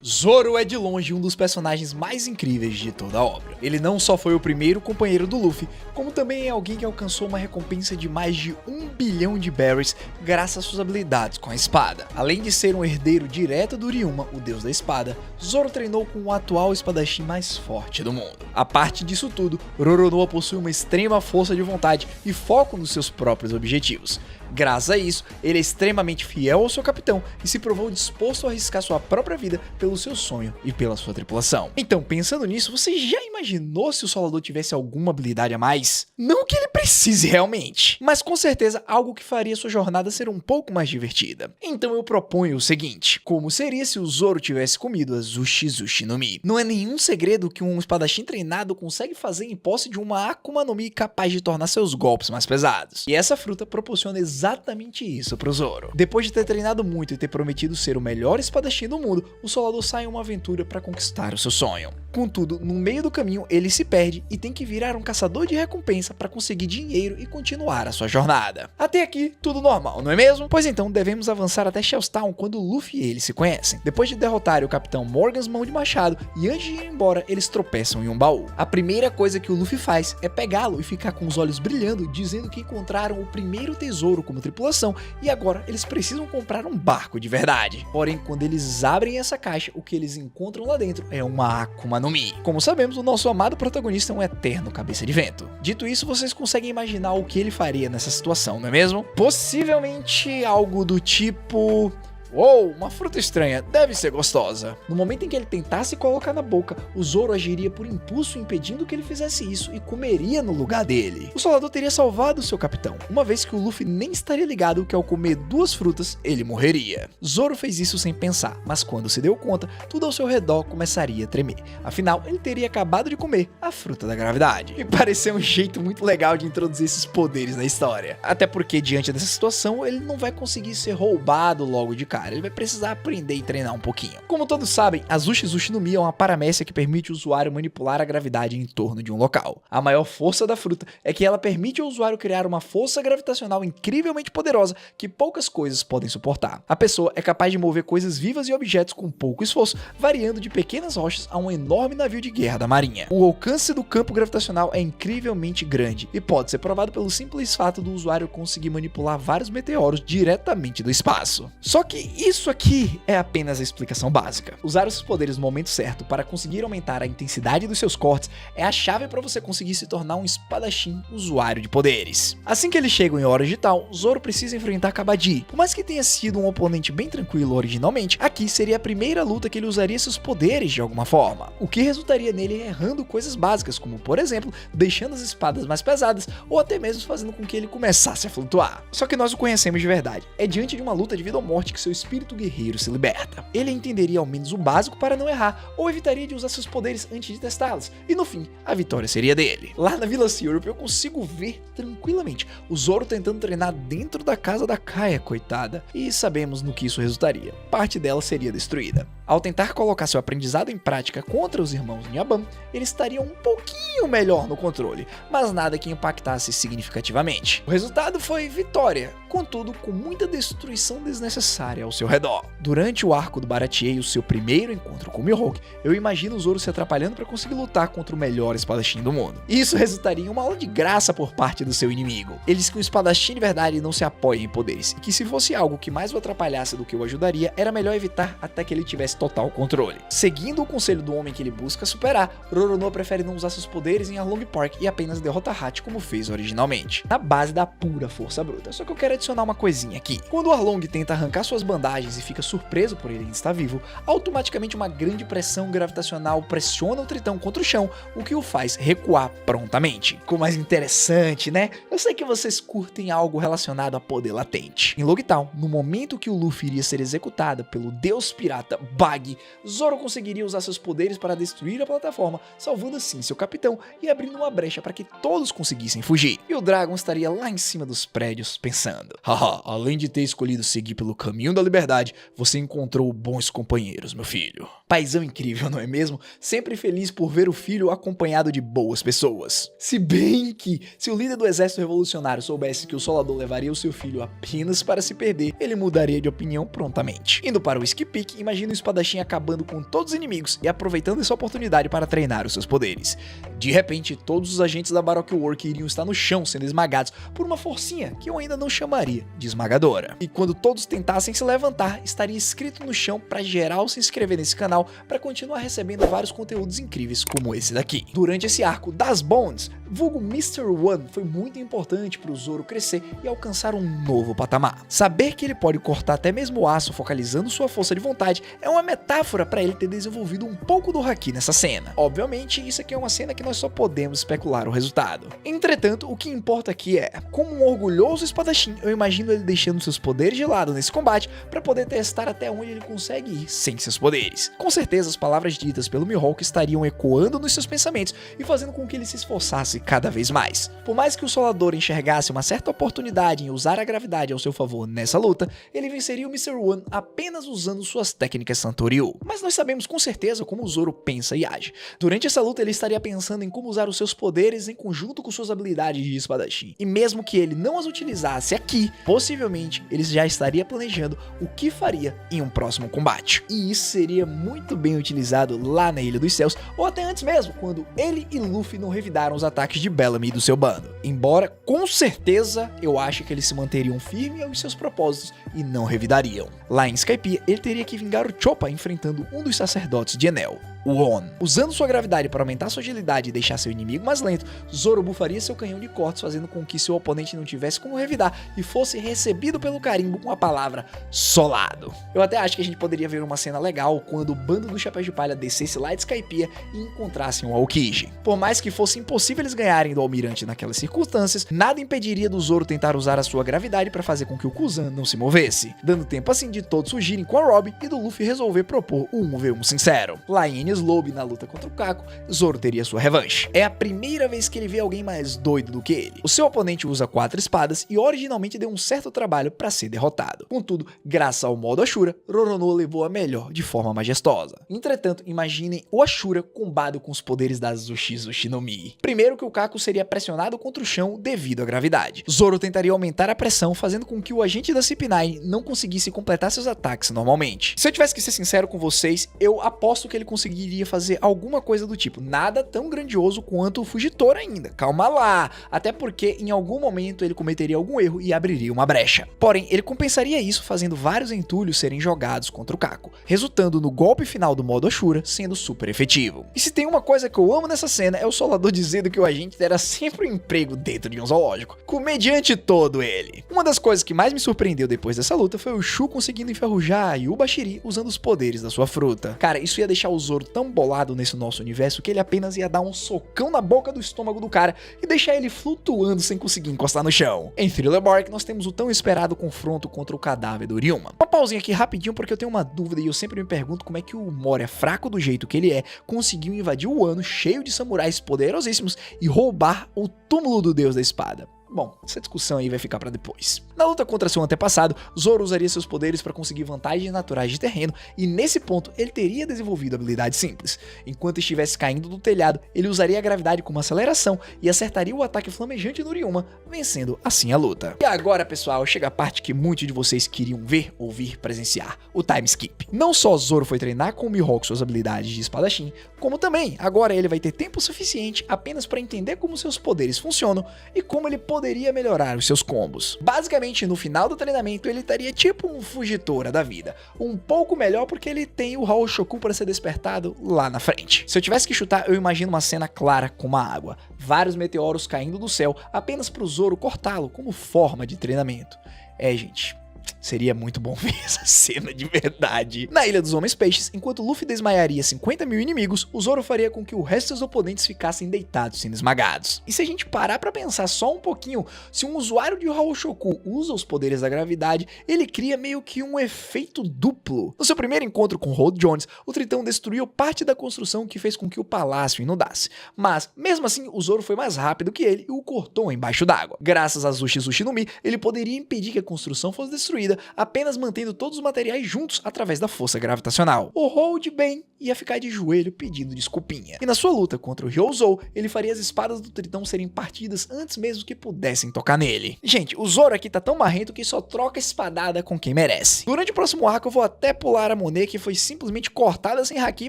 Zoro é de longe um dos personagens mais incríveis de toda a obra. Ele não só foi o primeiro companheiro do Luffy, como também é alguém que alcançou uma recompensa de mais de 1 bilhão de berries graças às suas habilidades com a espada. Além de ser um herdeiro direto do Ryuma, o deus da espada, Zoro treinou com o atual espadachim mais forte do mundo. A parte disso tudo, Roronoa possui uma extrema força de vontade e foco nos seus próprios objetivos. Graças a isso, ele é extremamente fiel ao seu capitão e se provou disposto a arriscar sua própria vida pelo seu sonho e pela sua tripulação. Então, pensando nisso, você já imaginou se o Solador tivesse alguma habilidade a mais? Não que ele precise realmente, mas com certeza algo que faria sua jornada ser um pouco mais divertida. Então eu proponho o seguinte: como seria se o Zoro tivesse comido a Zushi Zushi no Mi? Não é nenhum segredo que um espadachim treinado consegue fazer em posse de uma Akuma no Mi capaz de tornar seus golpes mais pesados. E essa fruta proporciona exatamente isso pro Zoro. Depois de ter treinado muito e ter prometido ser o melhor espadachim do mundo, o Solador sai em uma aventura para conquistar o seu sonho. Contudo, no meio do caminho ele se perde e tem que virar um caçador de recompensa para conseguir dinheiro e continuar a sua jornada. Até aqui, tudo normal, não é mesmo? Pois então, devemos avançar até Shells Town quando Luffy e ele se conhecem. Depois de derrotar o Capitão Morgan's mão de machado e antes de ir embora, eles tropeçam em um baú. A primeira coisa que o Luffy faz é pegá-lo e ficar com os olhos brilhando, dizendo que encontraram o primeiro tesouro como tripulação e agora eles precisam comprar um barco de verdade. Porém, quando eles abrem essa caixa, o que eles encontram lá dentro é uma Akuma no Mi. Como sabemos, o nosso amado protagonista é um eterno cabeça de vento. Dito isso, vocês conseguem imaginar o que ele faria nessa situação, não é mesmo? Possivelmente algo do tipo: "Uou, uma fruta estranha, deve ser gostosa." No momento em que ele tentasse colocar na boca, o Zoro agiria por impulso impedindo que ele fizesse isso e comeria no lugar dele. O Solador teria salvado seu capitão, uma vez que o Luffy nem estaria ligado que ao comer 2 frutas, ele morreria. Zoro fez isso sem pensar, mas quando se deu conta, tudo ao seu redor começaria a tremer. Afinal, ele teria acabado de comer a fruta da gravidade. E pareceu um jeito muito legal de introduzir esses poderes na história. Até porque, diante dessa situação, ele não vai conseguir ser roubado logo de cara. Ele vai precisar aprender e treinar um pouquinho. Como todos sabem, a Zushi Zushi no Mi é uma paramécia que permite o usuário manipular a gravidade em torno de um local. A maior força da fruta é que ela permite ao usuário criar uma força gravitacional incrivelmente poderosa que poucas coisas podem suportar. A pessoa é capaz de mover coisas vivas e objetos com pouco esforço, variando de pequenas rochas a um enorme navio de guerra da marinha. O alcance do campo gravitacional é incrivelmente grande e pode ser provado pelo simples fato do usuário conseguir manipular vários meteoros diretamente do espaço. Só que isso aqui é apenas a explicação básica. Usar os seus poderes no momento certo para conseguir aumentar a intensidade dos seus cortes é a chave para você conseguir se tornar um espadachim usuário de poderes. Assim que eles chegam em Hora Digital, Zoro precisa enfrentar Kabaddi. Por mais que tenha sido um oponente bem tranquilo originalmente, aqui seria a primeira luta que ele usaria seus poderes de alguma forma, o que resultaria nele errando coisas básicas, como por exemplo, deixando as espadas mais pesadas ou até mesmo fazendo com que ele começasse a flutuar. Só que nós o conhecemos de verdade. É diante de uma luta de vida ou morte que seu espírito guerreiro se liberta. Ele entenderia ao menos o básico para não errar, ou evitaria de usar seus poderes antes de testá-los, e no fim, a vitória seria dele. Lá na Vila Syrup eu consigo ver tranquilamente o Zoro tentando treinar dentro da casa da Kaia, coitada, e sabemos no que isso resultaria. Parte dela seria destruída. Ao tentar colocar seu aprendizado em prática contra os irmãos Nyaban, ele estaria um pouquinho melhor no controle, mas nada que impactasse significativamente. O resultado foi vitória, contudo com muita destruição desnecessária ao seu redor. Durante o arco do Baratie e o seu primeiro encontro com Mihawk, eu imagino o Zoro se atrapalhando para conseguir lutar contra o melhor espadachim do mundo. E isso resultaria em uma aula de graça por parte do seu inimigo. Ele diz que um espadachim de verdade não se apoia em poderes, e que se fosse algo que mais o atrapalhasse do que o ajudaria, era melhor evitar até que ele tivesse total controle. Seguindo o conselho do homem que ele busca superar, Roronoa prefere não usar seus poderes em Arlong Park e apenas derrotar Hachi como fez originalmente, na base da pura força bruta. Só que eu quero adicionar uma coisinha aqui. Quando o Arlong tenta arrancar suas bandagens e fica surpreso por ele ainda estar vivo, automaticamente uma grande pressão gravitacional pressiona o Tritão contra o chão, o que o faz recuar prontamente. Ficou mais interessante, né? Eu sei que vocês curtem algo relacionado a poder latente. Em Logtown, no momento que o Luffy iria ser executado pelo deus pirata Bug, Zoro conseguiria usar seus poderes para destruir a plataforma, salvando assim seu capitão e abrindo uma brecha para que todos conseguissem fugir. E o Dragon estaria lá em cima dos prédios pensando: haha, além de ter escolhido seguir pelo caminho da liberdade, você encontrou bons companheiros, meu filho. Paizão incrível, não é mesmo? Sempre feliz por ver o filho acompanhado de boas pessoas. Se bem que, se o líder do exército revolucionário soubesse que o Solador levaria o seu filho apenas para se perder, ele mudaria de opinião prontamente. Indo para o Whiskey Peak, imagina o espadachim acabando com todos os inimigos e aproveitando essa oportunidade para treinar os seus poderes. De repente, todos os agentes da Baroque Work iriam estar no chão sendo esmagados por uma forcinha que eu ainda não chamaria de esmagadora. E quando todos tentassem se levantar, estaria escrito no chão para geral se inscrever nesse canal para continuar recebendo vários conteúdos incríveis como esse daqui. Durante esse arco das Bones, vulgo Mr. One foi muito importante para o Zoro crescer e alcançar um novo patamar. Saber que ele pode cortar até mesmo o aço focalizando sua força de vontade é uma metáfora para ele ter desenvolvido um pouco do Haki nessa cena. Obviamente, isso aqui é uma cena que nós só podemos especular o resultado. Entretanto, o que importa aqui é, como um orgulhoso espadachim, eu imagino ele deixando seus poderes de lado nesse combate para poder testar até onde ele consegue ir sem seus poderes. Com certeza, as palavras ditas pelo Mihawk estariam ecoando nos seus pensamentos e fazendo com que ele se esforçasse cada vez mais. Por mais que o Solador enxergasse uma certa oportunidade em usar a gravidade ao seu favor nessa luta, ele venceria o Mr. One apenas usando suas técnicas Santoryu. Mas nós sabemos com certeza como o Zoro pensa e age. Durante essa luta, ele estaria pensando em como usar os seus poderes em conjunto com suas habilidades de espadachim. E mesmo que ele não as utilizasse aqui, possivelmente ele já estaria planejando o que faria em um próximo combate. E isso seria muito bem utilizado lá na Ilha dos Céus, ou até antes mesmo, quando ele e Luffy não revidaram os ataques de Bellamy e do seu bando. Embora, com certeza, eu acho que eles se manteriam firmes aos seus propósitos e não revidariam. Lá em Skypiea, ele teria que vingar o Chopper enfrentando um dos sacerdotes de Enel, o On. Usando sua gravidade para aumentar sua agilidade e deixar seu inimigo mais lento, Zoro bufaria seu canhão de cortes, fazendo com que seu oponente não tivesse como revidar e fosse recebido pelo carimbo com a palavra solado. Eu até acho que a gente poderia ver uma cena legal quando o bando do Chapéu de Palha descesse lá de Skypiea e encontrassem o Aokiji. Por mais que fosse impossível eles ganharem do Almirante naquelas circunstâncias, nada impediria do Zoro tentar usar a sua gravidade para fazer com que o Kuzan não se movesse, dando tempo assim de todos surgirem com a Robin e do Luffy resolver propor o 1v1 sincero. Lá em Enies Lobby, na luta contra o Kako, Zoro teria sua revanche. É a primeira vez que ele vê alguém mais doido do que ele. O seu oponente usa 4 espadas e originalmente deu um certo trabalho para ser derrotado. Contudo, graças ao modo Ashura, Roronoa levou a melhor de forma majestosa. Entretanto, imaginem o Ashura combado com os poderes da Zushizushi no Mi. Primeiro que o Kako seria pressionado contra o chão devido à gravidade. Zoro tentaria aumentar a pressão, fazendo com que o agente da CP9 não conseguisse completar seus ataques normalmente. Se eu tivesse que ser sincero com vocês, eu aposto que ele conseguiria fazer alguma coisa do tipo, nada tão grandioso quanto o Fugitora ainda, calma lá, até porque em algum momento ele cometeria algum erro e abriria uma brecha. Porém, ele compensaria isso fazendo vários entulhos serem jogados contra o Kako, resultando no golpe final do modo Ashura sendo super efetivo. E se tem uma coisa que eu amo nessa cena é o Solador dizendo que o agente terá sempre um emprego dentro de um zoológico, comediante todo ele. Uma das coisas que mais me surpreendeu depois dessa luta foi o Shu conseguindo enferrujar a Yubashiri usando os poderes da sua fruta. Cara, isso ia deixar o Zoro tão bolado nesse nosso universo que ele apenas ia dar um socão na boca do estômago do cara e deixar ele flutuando sem conseguir encostar no chão. Em Thriller Bark, nós temos o tão esperado confronto contra o cadáver do Ryuma. Uma pausinha aqui rapidinho porque eu tenho uma dúvida e eu sempre me pergunto como é que o Moria, fraco do jeito que ele é, conseguiu invadir o Wano cheio de samurais poderosíssimos e roubar o túmulo do deus da espada. Bom, essa discussão aí vai ficar pra depois. Na luta contra seu antepassado, Zoro usaria seus poderes para conseguir vantagens naturais de terreno e nesse ponto ele teria desenvolvido habilidades simples. Enquanto estivesse caindo do telhado, ele usaria a gravidade como aceleração e acertaria o ataque flamejante no Ryuma, vencendo assim a luta. E agora, pessoal, chega a parte que muitos de vocês queriam ver, ouvir, presenciar, o time skip. Não só Zoro foi treinar com o Mihawk suas habilidades de espadachim, como também agora ele vai ter tempo suficiente apenas para entender como seus poderes funcionam e como ele poderia melhorar os seus combos. Basicamente, no final do treinamento, ele estaria tipo um Fugitora da vida. Um pouco melhor porque ele tem o Haoshoku para ser despertado lá na frente. Se eu tivesse que chutar, eu imagino uma cena clara como a água. Vários meteoros caindo do céu apenas para o Zoro cortá-lo como forma de treinamento. Gente... seria muito bom ver essa cena de verdade. Na Ilha dos Homens Peixes, enquanto Luffy desmaiaria 50 mil inimigos, o Zoro faria com que o resto dos oponentes ficassem deitados sendo esmagados. E se a gente parar pra pensar só um pouquinho, se um usuário de Haoshoku usa os poderes da gravidade, ele cria meio que um efeito duplo. No seu primeiro encontro com Holt Jones, o Tritão destruiu parte da construção que fez com que o palácio inundasse. Mas, mesmo assim, o Zoro foi mais rápido que ele e o cortou embaixo d'água. Graças a Zushizushi no Mi, ele poderia impedir que a construção fosse destruída, apenas mantendo todos os materiais juntos através da força gravitacional. O Hold bem ia ficar de joelho pedindo desculpinha. E na sua luta contra o Hyozou, ele faria as espadas do Tritão serem partidas antes mesmo que pudessem tocar nele. Gente, o Zoro aqui tá tão marrento que só troca espadada com quem merece. Durante o próximo arco eu vou até pular a Monet, que foi simplesmente cortada sem haki,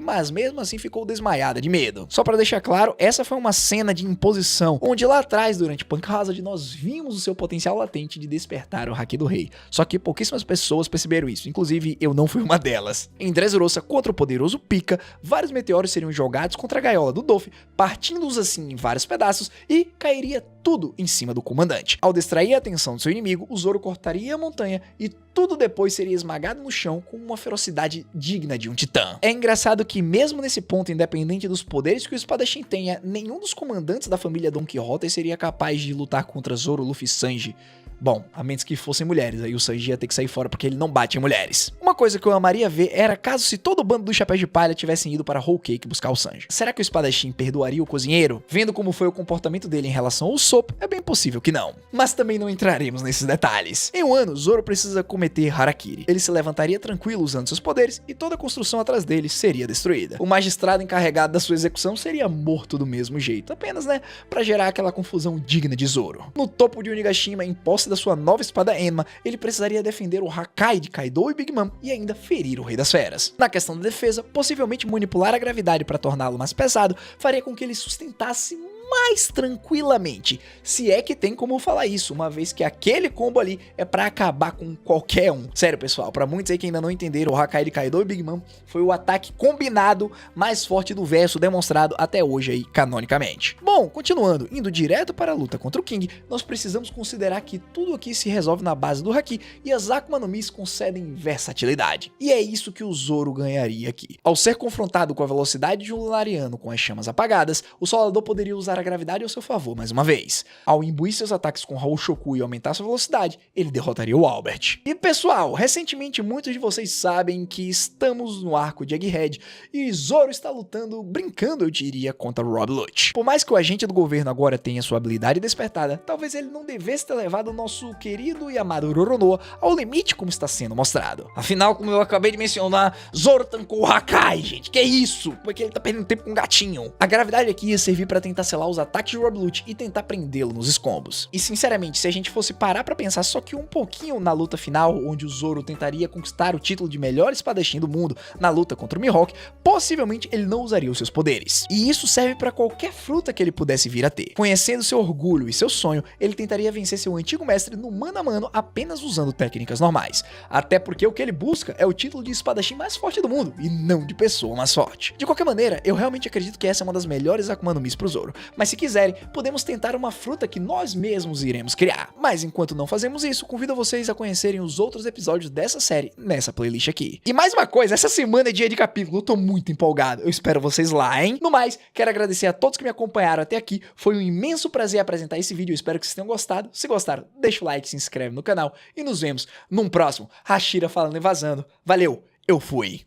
mas mesmo assim ficou desmaiada de medo. Só pra deixar claro, essa foi uma cena de imposição, onde lá atrás, durante Punk Hazard, nós vimos o seu potencial latente de despertar o haki do rei. Só que pouquíssimas pessoas perceberam isso, inclusive eu não fui uma delas. Em Dressrosa contra o poderoso Pika, vários meteoros seriam jogados contra a gaiola do Doffy, partindo-os assim em vários pedaços e cairia tudo em cima do comandante. Ao distrair a atenção do seu inimigo, o Zoro cortaria a montanha e tudo depois seria esmagado no chão com uma ferocidade digna de um titã. É engraçado que mesmo nesse ponto, independente dos poderes que o espadachim tenha, nenhum dos comandantes da família Don Quixote seria capaz de lutar contra Zoro, Luffy e Sanji. Bom, a menos que fossem mulheres, aí o Sanji ia ter que sair fora porque ele não bate em mulheres. Uma coisa que eu amaria ver era caso se todo o bando do Chapéu de Palha tivessem ido para Whole Cake buscar o Sanji. Será que o espadachim perdoaria o cozinheiro? Vendo como foi o comportamento dele em relação ao Sop, é bem possível que não. Mas também não entraremos nesses detalhes. Em um ano, Zoro precisa cometer Harakiri. Ele se levantaria tranquilo usando seus poderes e toda a construção atrás dele seria destruída. O magistrado encarregado da sua execução seria morto do mesmo jeito, apenas, né, pra gerar aquela confusão digna de Zoro. No topo de Onigashima, em posse da sua nova espada Enma, ele precisaria defender o Hakai de Kaido e Big Mom e ainda ferir o Rei das Feras. Na questão da defesa, possivelmente manipular a gravidade para torná-lo mais pesado faria com que ele sustentasse mais tranquilamente, se é que tem como falar isso, uma vez que aquele combo ali é pra acabar com qualquer um. Sério, pessoal, pra muitos aí que ainda não entenderam, o Hakai de Kaido e Big Mom foi o ataque combinado mais forte do verso demonstrado até hoje aí, canonicamente. Bom, continuando, indo direto para a luta contra o King, nós precisamos considerar que tudo aqui se resolve na base do Haki e as Akuma no Mis concedem versatilidade. E é isso que o Zoro ganharia aqui. Ao ser confrontado com a velocidade de um Lunariano com as chamas apagadas, o Solador poderia usar a gravidade ao seu favor mais uma vez. Ao imbuir seus ataques com Raul Shoku e aumentar sua velocidade, ele derrotaria o Albert. E pessoal, recentemente muitos de vocês sabem que estamos no arco de Egghead e Zoro está lutando, brincando eu diria, contra Rob Lucci. Por mais que o agente do governo agora tenha sua habilidade despertada, talvez ele não devesse ter levado o nosso querido e amado Roronoa ao limite como está sendo mostrado. Afinal, como eu acabei de mencionar, Zoro tancou o Hakai, gente, que é isso? Porque ele tá perdendo tempo com um gatinho. A gravidade aqui ia servir para tentar selar os ataques de Rob Lucci e tentar prendê-lo nos escombros. E sinceramente, se a gente fosse parar pra pensar só que um pouquinho na luta final, onde o Zoro tentaria conquistar o título de melhor espadachim do mundo na luta contra o Mihawk, possivelmente ele não usaria os seus poderes. E isso serve pra qualquer fruta que ele pudesse vir a ter. Conhecendo seu orgulho e seu sonho, ele tentaria vencer seu antigo mestre no mano a mano apenas usando técnicas normais. Até porque o que ele busca é o título de espadachim mais forte do mundo, e não de pessoa mais forte. De qualquer maneira, eu realmente acredito que essa é uma das melhores Akuma no Mis pro Zoro. Mas se quiserem, podemos tentar uma fruta que nós mesmos iremos criar. Mas enquanto não fazemos isso, convido vocês a conhecerem os outros episódios dessa série nessa playlist aqui. E mais uma coisa, essa semana é dia de capítulo, eu tô muito empolgado, eu espero vocês lá, hein? No mais, quero agradecer a todos que me acompanharam até aqui, foi um imenso prazer apresentar esse vídeo, eu espero que vocês tenham gostado. Se gostaram, deixa o like, se inscreve no canal e nos vemos num próximo Hashira Falando e Vazando. Valeu, eu fui!